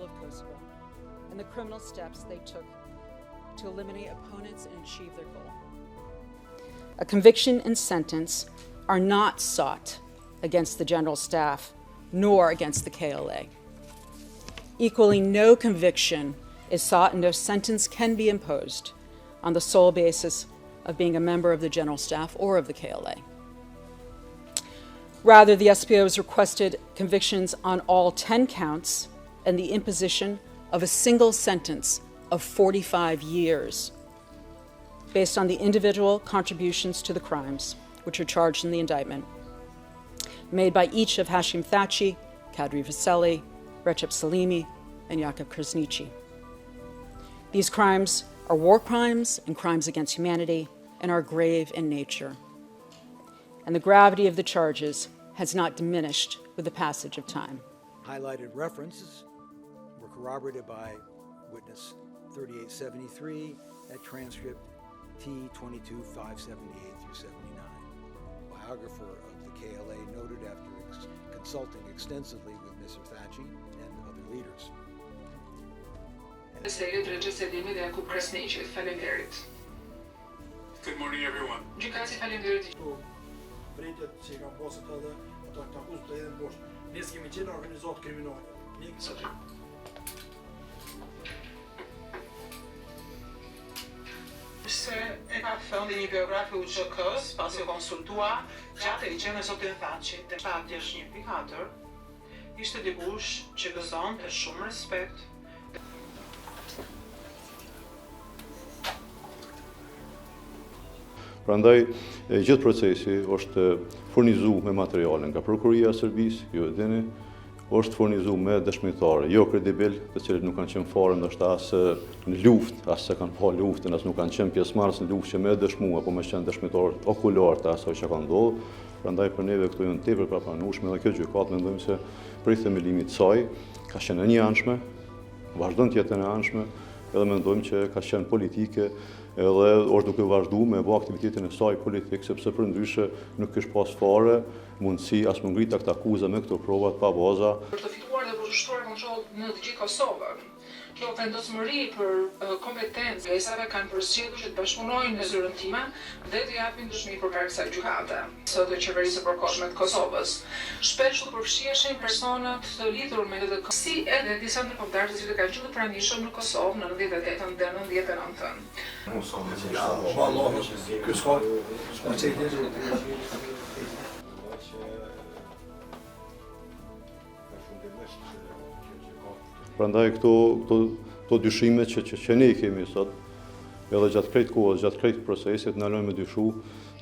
of Kosovo and the criminal steps they took to eliminate opponents and achieve their goal. A conviction and sentence are not sought against the General Staff nor against the KLA. Equally, no conviction is sought and no sentence can be imposed on the sole basis of being a member of the General Staff or of the KLA. Rather, the SPO has requested convictions on all 10 counts and the imposition of a single sentence of 45 years based on the individual contributions to the crimes which are charged in the indictment made by each of Hashim Thaçi, Kadri Veseli, Recep Salimi, and Jakub Krasniqi. These crimes are war crimes and crimes against humanity and are grave in nature. And the gravity of the charges has not diminished with the passage of time. Highlighted references were corroborated by witness 3873 at transcript T22578 through 79. Biographer of the KLA noted after consulting extensively with Mr. Thaçi and other leaders. Recep Salimi dhe Jakub Krasniqi, faleminderit. Good morning, everyone. Gjykatësi faleminderit. Pritet që i kanë pasur edhe ata këta akuzë të edhe bosh. Ne kemi qenë organizatë kriminale. Se e ka thënë një biografi UÇK-s, pasi u konsultua gjatë ligjeve zotin Thaçi, te 761.4, ishte dikush që gëzonte shumë respekt. Prandaj, gjithë procesi është furnizuar me materiale nga prokuria e Serbisë, ju e dini, është furnizuar me dëshmitarë jo kredibil, të cilët nuk kanë qenë fare ndoshta as në luftë, as se kanë pa luftën, as nuk kanë qenë pjesëmarrës në luftë që me dëshmuar, apo me qenë dëshmitar okular të asaj që ka ndodhur. Prandaj për neve këto janë tepër prapranueshme dhe kjo gjykatë mendojmë se për themelimit të saj ka qenë e njanshme, vazhdon të jetë e njanshme, edhe mendojmë që ka qenë politike edhe është duke vazhdu me bë aktivitetin e saj politik, sepse për ndryshe nuk kishte pas fare mundësi as më ngrita këtë akuzë me këto provat pa baza. Për të fituar dhe për të shtruar kontroll në të gjithë Kosovën, kjo vendosmëri për kompetencë esave kanë përsëritur që të bashkëpunojnë me zyrën time dhe të japin dëshmi përkar kësaj gjykate së të qeverisë së përkohshme të Kosovës. Shpesh u përfshiheshin persona të lidhur me këtë si edhe disa ndërkombëtarë të cilët kanë qenë të pranishëm në Kosovë në 98 dhe 99. Prandaj këto dyshime që ne i kemi sot, edhe gjatë krejt kohës, gjatë krejt procesit, na lënë me dyshu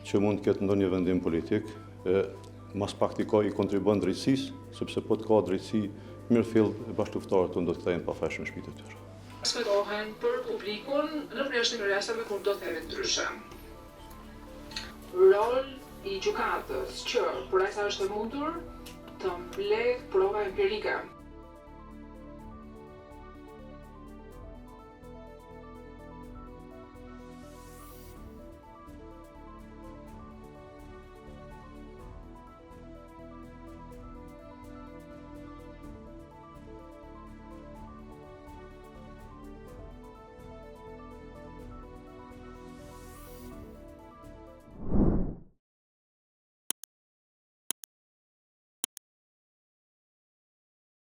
që mund të ketë ndonjë vendim politik, mas praktikoj i kontribon drejtësisë, sepse po të ka drejtësi, mirë fill bashkëluftarët tonë do të kthehen pa fshehtë në shtëpitë e tyre. Spetohen për publikun në përjashtim rasteve kur do të themi ndryshe. Rol i gjykatës që për aq sa është e mundur të mbledh prova empirike